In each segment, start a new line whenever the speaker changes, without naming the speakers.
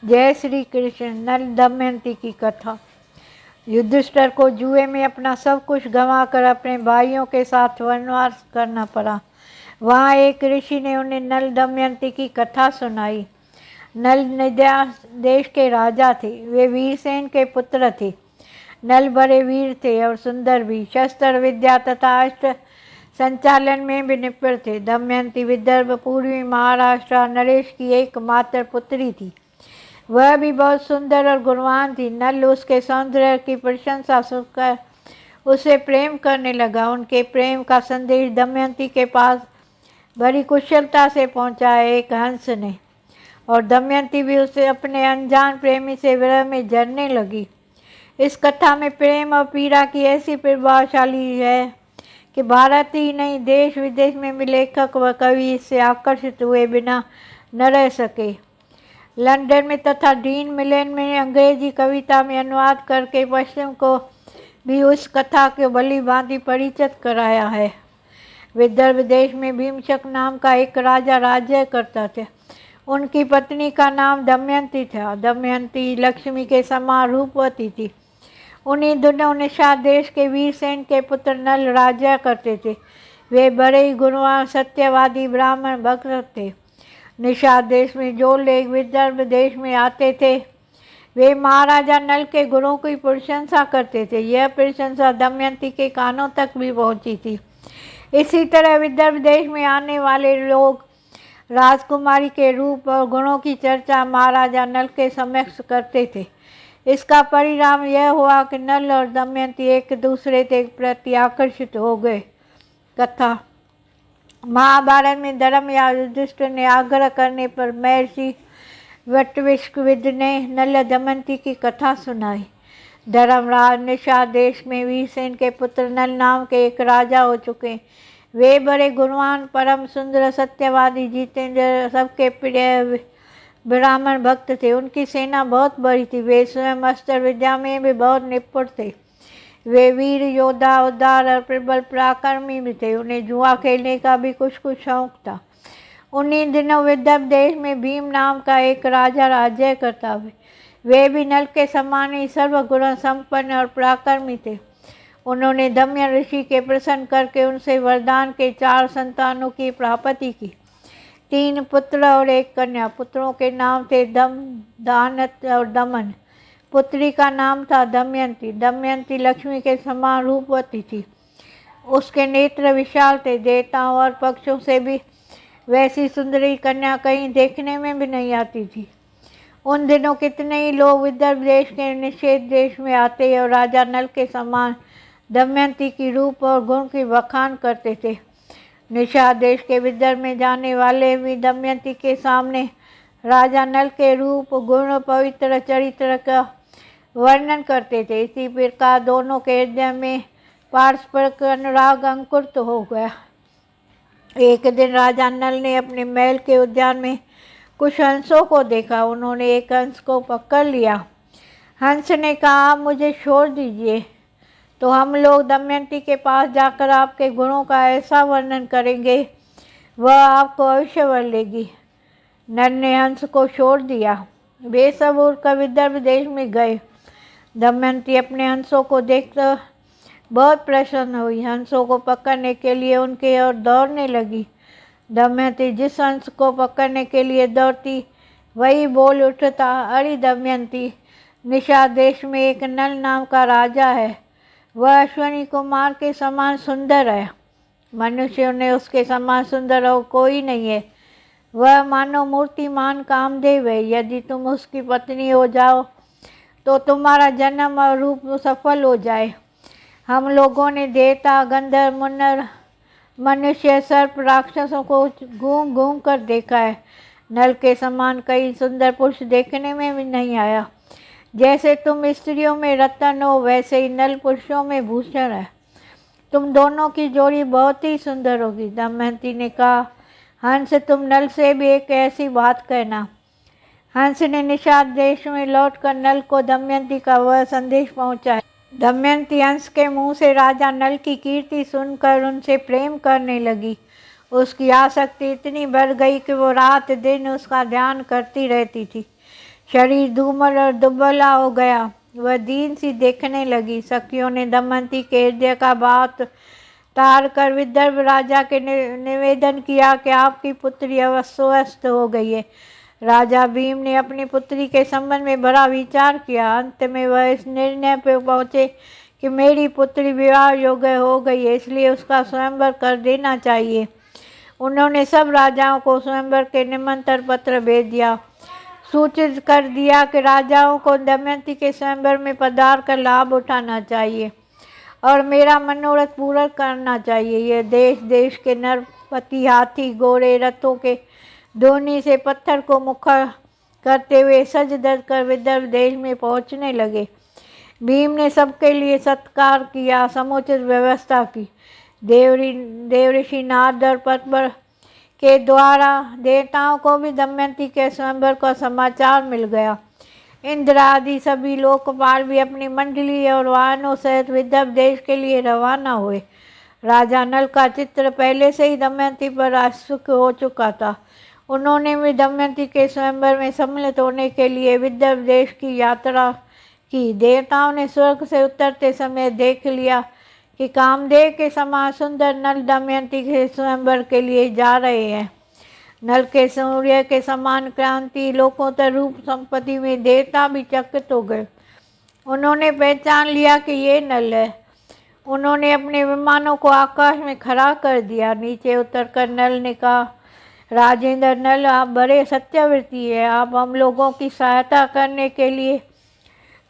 जय श्री कृष्ण। नल दमयंती की कथा। युधिष्ठिर को जुए में अपना सब कुछ गंवाकर अपने भाइयों के साथ वनवास करना पड़ा। वहाँ एक ऋषि ने उन्हें नल दमयंती की कथा सुनाई। नल नद्या देश के राजा थे। वे वीरसेन के पुत्र थे। नल बड़े वीर थे और सुंदर भी। शस्त्र विद्या तथा अस्त्र संचालन में भी निपुण थे। दमयंती विदर्भ पूर्वी महाराष्ट्र और नरेश की एकमात्र पुत्री थी। वह भी बहुत सुंदर और गुणवान थी। नल उसके सौंदर्य की प्रशंसा सुनकर उसे प्रेम करने लगा। उनके प्रेम का संदेश दमयंती के पास बड़ी कुशलता से पहुंचाया एक हंस ने, और दमयंती भी उसे अपने अनजान प्रेमी से विरह में जलने लगी। इस कथा में प्रेम और पीड़ा की ऐसी प्रभावशाली है कि भारत ही नहीं, देश विदेश में भी लेखक व कवि इससे आकर्षित हुए बिना न रह सके। लंदन में तथा डीन मिलेन में अंग्रेजी कविता में अनुवाद करके पश्चिम को भी उस कथा के भली भांति परिचित कराया है। विदर्भ देश में भीमशक नाम का एक राजा राज्य करता था। उनकी पत्नी का नाम दमयंती था। दमयंती लक्ष्मी के समान रूपवती थी। उन्हीं दिनों निषाद देश के वीरसेन के पुत्र नल राज्य करते थे। वे बड़े ही गुणवान सत्यवादी ब्राह्मण भक्त थे। निषाद देश में जो लोग विदर्भ देश में आते थे वे महाराजा नल के गुणों की प्रशंसा करते थे। यह प्रशंसा दमयंती के कानों तक भी पहुंची थी। इसी तरह विदर्भ देश में आने वाले लोग राजकुमारी के रूप और गुणों की चर्चा महाराजा नल के समक्ष करते थे। इसका परिणाम यह हुआ कि नल और दमयंती एक दूसरे के प्रति आकर्षित हो गए। कथा। महाभारत में धर्मराज युधिष्ठिर ने आग्रह करने पर महर्षि वटविष्कविद ने नल दमयंती की कथा सुनाई। धर्मराज निषाद देश में वीरसेन के पुत्र नल नाम के एक राजा हो चुके। वे बड़े गुणवान, परम सुंदर, सत्यवादी, जितेंद्र, सबके प्रिय ब्राह्मण भक्त थे। उनकी सेना बहुत बड़ी थी। वे स्वयं अस्त्र विद्या में भी बहुत निपुण थे। वे वीर योद्धा, उदार और प्रबल पराक्रमी भी थे। उन्हें जुआ खेलने का भी कुछ शौक था। उन्हीं दिनों विदर्भ देश में भीम नाम का एक राजा राज्य करता। वे भी नल के समान ही सर्वगुण संपन्न और पराक्रमी थे। उन्होंने दमयंत ऋषि के प्रसन्न करके उनसे वरदान के 4 संतानों की प्राप्ति की। 3 पुत्र और 1 कन्या। पुत्रों के नाम थे दम, दानत और दमन। पुत्री का नाम था दमयंती। दमयंती लक्ष्मी के समान रूपवती थी। उसके नेत्र विशाल थे। देवताओं और पक्षों से भी वैसी सुंदरी कन्या कहीं देखने में भी नहीं आती थी। उन दिनों कितने ही लोग विदर्भ देश के निषेध देश में आते और राजा नल के समान दमयंती की रूप और गुण की बखान करते थे। निषाद देश के विदर्भ में जाने वाले भी दमयंती के सामने राजा नल के रूप, गुण, पवित्र चरित्र का वर्णन करते थे। इसी प्रकार दोनों के हृदय में पारस्परिक अनुराग अंकुरित हो गया। एक दिन राजा नल ने अपने महल के उद्यान में कुछ हंसों को देखा। उन्होंने एक हंस को पकड़ लिया। हंस ने कहा, आप मुझे छोड़ दीजिए तो हम लोग दमयंती के पास जाकर आपके गुणों का ऐसा वर्णन करेंगे, वह आपको अवश्य वर लेगी। नल ने हंस को छोड़ दिया। वे सब उड़कर विदर्भ देश में गए। दमयंती अपने हंसों को देखकर बहुत प्रसन्न हुई। हंसों को पकड़ने के लिए उनके ओर दौड़ने लगी। दमयंती जिस हंस को पकड़ने के लिए दौड़ती वही बोल उठता, अरे दमयंती, निषाद देश में एक नल नाम का राजा है। वह अश्विनी कुमार के समान सुंदर है। मनुष्यों ने उसके समान सुंदर और कोई नहीं है। वह मानो मूर्तिमान कामदेव है। यदि तुम उसकी पत्नी हो जाओ तो तुम्हारा जन्म और रूप सफल हो जाए। हम लोगों ने देवता, गंधर्व, मुन्नर, मनुष्य, सर्प, राक्षसों को घूम घूम कर देखा है। नल के समान कई सुंदर पुरुष देखने में भी नहीं आया। जैसे तुम स्त्रियों में रत्न हो, वैसे ही नल पुरुषों में भूषण है। तुम दोनों की जोड़ी बहुत ही सुंदर होगी। दमयंती ने कहा, हंस, तुम नल से भी एक ऐसी बात कहना। हंस ने निषाद देश में लौटकर नल को दमयंती का वह संदेश पहुंचाया। दमयंती हंस के मुंह से राजा नल की कीर्ति सुनकर उनसे प्रेम करने लगी। उसकी आसक्ति इतनी बढ़ गई कि वो रात दिन उसका ध्यान करती रहती थी। शरीर धूमल और दुबला हो गया। वह दीन सी देखने लगी। सखियों ने दमयंती के हृदय का बात तार कर विदर्भ राजा के निवेदन किया कि आपकी पुत्री अस्वस्थ हो गई है। राजा भीम ने अपनी पुत्री के संबंध में बड़ा विचार किया। अंत में वह इस निर्णय पर पहुँचे कि मेरी पुत्री विवाह योग्य हो गई है, इसलिए उसका स्वयंवर कर देना चाहिए। उन्होंने सब राजाओं को स्वयंवर के निमंत्रण पत्र भेज दिया। सूचित कर दिया कि राजाओं को दमयंती के स्वयंवर में पधार कर लाभ उठाना चाहिए और मेरा मनोरथ पूरा करना चाहिए। यह देश देश के नरपति हाथी घोड़े रथों के ध्वनि से पत्थर को मुखर करते हुए सज धज कर विदर्भ देश में पहुंचने लगे। भीम ने सबके लिए सत्कार किया, समुचित व्यवस्था की। देवऋषि नारद और पद्म के द्वारा देवताओं को भी दमयंती के स्वयंवर का समाचार मिल गया। इंद्र आदि सभी लोकपाल भी अपनी मंडली और वाहनों सहित विदर्भ देश के लिए रवाना हुए। राजा नल का चित्र पहले से ही दमयंती पर आसक्त हो चुका था। उन्होंने भी दमयंती के स्वयंवर में सम्मिलित होने के लिए विदर्भ देश की यात्रा की। देवताओं ने स्वर्ग से उतरते समय देख लिया कि कामदेव के समान सुंदर नल दमयंती के स्वयंवर के लिए जा रहे हैं। नल के सूर्य के समान क्रांति लोकोत्तर रूप संपत्ति में देवता भी चकित हो गए। उन्होंने पहचान लिया कि ये नल है। उन्होंने अपने विमानों को आकाश में खड़ा कर दिया। नीचे उतरकर नल ने कहा, राजेंद्र नल, आप बड़े सत्याव्रती हैं, आप हम लोगों की सहायता करने के लिए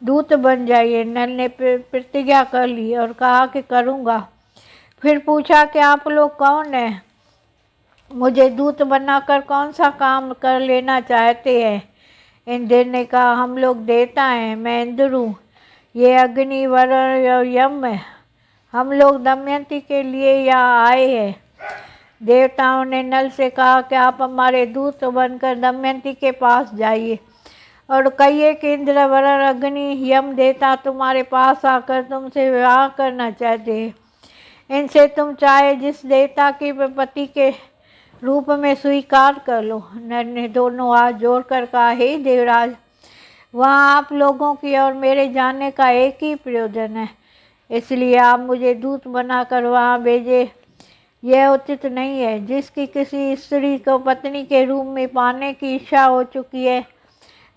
दूत बन जाइए। नल ने प्रतिज्ञा कर ली और कहा कि करूँगा। फिर पूछा कि आप लोग कौन हैं, मुझे दूत बनाकर कौन सा काम कर लेना चाहते हैं। इंद्र ने कहा, हम लोग देवता हैं, मैं इंद्र हूँ, ये अग्नि वरुण और यम है, हम लोग दमयंती के लिए यहाँ आए हैं। देवताओं ने नल से कहा कि आप हमारे दूत बनकर दमयंती के पास जाइए और कहिए कि इंद्र वरुण अग्नि यम देवता तुम्हारे पास आकर तुमसे विवाह करना चाहते हैं। इनसे तुम चाहे जिस देवता की पति के रूप में स्वीकार कर लो। नर ने दोनों हाथ जोड़कर कहा, हे देवराज, वहाँ आप लोगों की और मेरे जाने का एक ही प्रयोजन है, इसलिए आप मुझे दूत बनाकर वहाँ भेजे। यह उचित नहीं है। जिसकी किसी स्त्री को पत्नी के रूप में पाने की इच्छा हो चुकी है,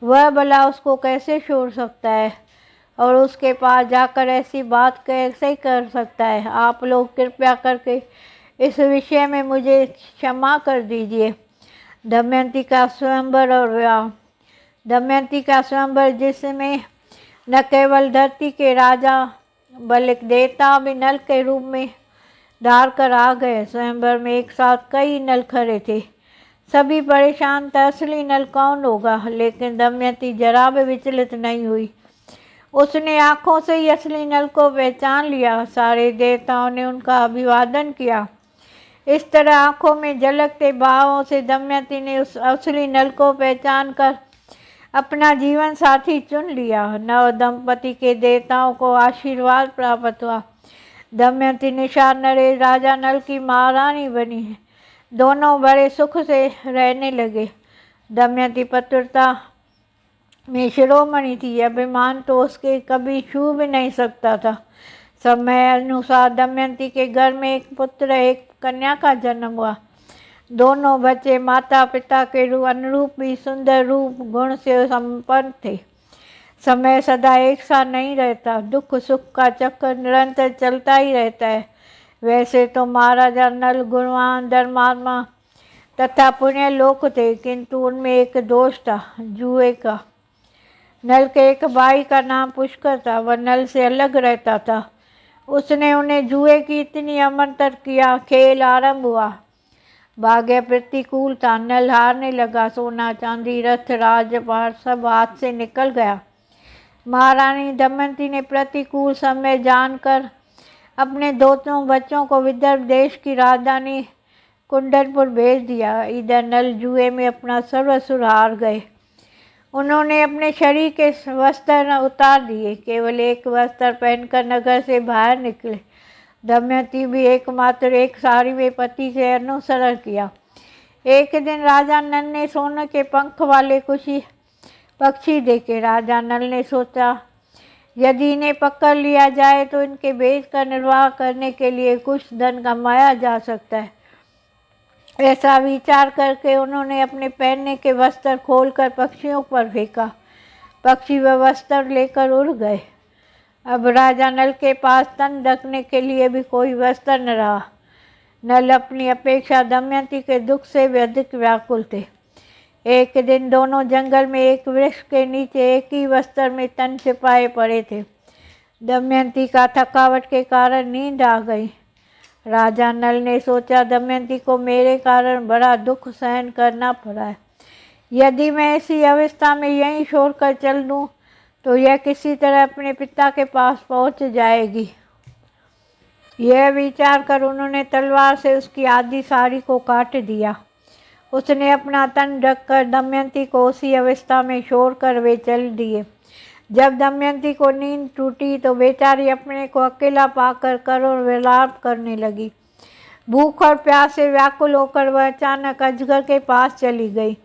वह भला उसको कैसे छोड़ सकता है और उसके पास जाकर ऐसी बात कैसे कर सकता है। आप लोग कृपया करके इस विषय में मुझे क्षमा कर दीजिए। दमयंती का स्वयंवर और विवाह। दमयंती का स्वयंवर जिसमें न केवल धरती के राजा बल्कि देवता भी नल के रूप में धार कर आ गए। स्वयंवर में एक साथ कई नल खड़े थे। सभी परेशान थे, असली नल कौन होगा, लेकिन दमयंती जरा भी विचलित नहीं हुई। उसने आँखों से ही असली नल को पहचान लिया। सारे देवताओं ने उनका अभिवादन किया। इस तरह आँखों में झलकते भावों से दमयंती ने उस असली नल को पहचान कर अपना जीवन साथी चुन लिया। नव दंपति के देवताओं को आशीर्वाद प्राप्त हुआ। दमयंती निषाद नरेश राजा नल की महारानी बनी है। दोनों बड़े सुख से रहने लगे। दमयंती पतिव्रता में शिरोमणि थी। अभिमान तो उसके कभी छू भी नहीं सकता था। समय अनुसार दमयंती के घर में एक पुत्र एक कन्या का जन्म हुआ। दोनों बच्चे माता पिता के अनुरूप भी सुंदर रूप गुण से संपन्न थे। समय सदा एक सा नहीं रहता, दुख सुख का चक्कर निरंतर चलता ही रहता है। वैसे तो महाराजा नल गुणवान धर्मात्मा तथा पुण्य लोक थे, किंतु उनमें एक दोष था, जुए का। नल के एक भाई का नाम पुष्कर था। वह नल से अलग रहता था। उसने उन्हें जुए की इतनी आमंत्रण किया। खेल आरंभ हुआ। भाग्य प्रतिकूल था। नल हारने लगा। सोना चांदी रथ राजपाट सब हाथ से निकल गया। महारानी दमयंती ने प्रतिकूल समय जानकर अपने दोनों बच्चों को विदर्भ देश की राजधानी कुंडलपुर भेज दिया। इधर नल जुए में अपना सर्वस्व हार गए। उन्होंने अपने शरीर के वस्त्र उतार दिए, केवल एक वस्त्र पहनकर नगर से बाहर निकले। दमयंती भी एकमात्र एक साड़ी में पति से अनुसरण किया। एक दिन राजा नल ने सोने के पंख वाले पक्षी देखे। राजा नल ने सोचा, यदि इन्हें पकड़ लिया जाए तो इनके बेच कर निर्वाह करने के लिए कुछ धन कमाया जा सकता है। ऐसा विचार करके उन्होंने अपने पहनने के वस्त्र खोलकर पक्षियों पर फेंका। पक्षी वह वस्त्र लेकर उड़ गए। अब राजा नल के पास तन ढकने के लिए भी कोई वस्त्र न रहा। नल अपनी अपेक्षा दमयंती के दुख से भी अधिक व्याकुल थे। एक दिन दोनों जंगल में एक वृक्ष के नीचे एक ही वस्त्र में तन छिपाए पड़े थे। दमयंती का थकावट के कारण नींद आ गई। राजा नल ने सोचा, दमयंती को मेरे कारण बड़ा दुख सहन करना पड़ा है। यदि मैं ऐसी अवस्था में यहीं छोड़कर चल दूँ तो यह किसी तरह अपने पिता के पास पहुँच जाएगी। यह विचार कर उन्होंने तलवार से उसकी आधी साड़ी को काट दिया। उसने अपना तन ढककर दमयंती को उसी अवस्था में छोड़कर वे चल दिए। जब दमयंती को नींद टूटी तो बेचारी अपने को अकेला पाकर करुण विलाप करने लगी। भूख और प्यास से व्याकुल होकर वह अचानक अजगर के पास चली गई।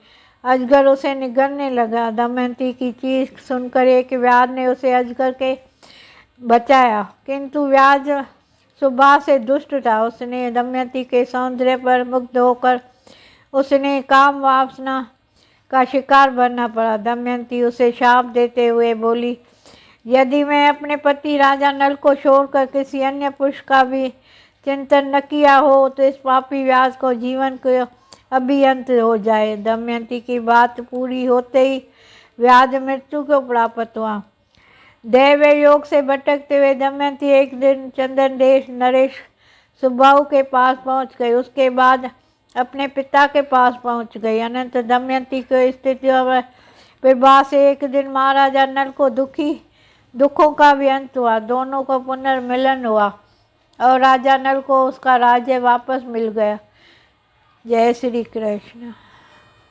अजगर उसे निगलने लगा। दमयंती की चीख सुनकर एक व्याध ने उसे अजगर के बचाया, किंतु व्याध स्वभाव से दुष्ट था। उसने दमयंती के सौंदर्य पर मुग्ध होकर उसने काम वासना का शिकार बनना पड़ा। दमयंती उसे शाप देते हुए बोली, यदि मैं अपने पति राजा नल को छोड़कर किसी अन्य पुरुष का भी चिंतन न किया हो तो इस पापी व्यास को जीवन को अभियंत हो जाए। दमयंती की बात पूरी होते ही व्याध मृत्यु को प्राप्त हुआ। दैव योग से भटकते हुए दमयंती एक दिन चंदन देश नरेश सुबाहु के पास पहुंच गई। उसके बाद अपने पिता के पास पहुंच गई। अनंत दमयंती की स्थिति और विवाह से एक दिन महाराजा नल को दुखों का भी अंत हुआ। दोनों को पुनर्मिलन हुआ और राजा नल को उसका राज्य वापस मिल गया। जय श्री कृष्ण।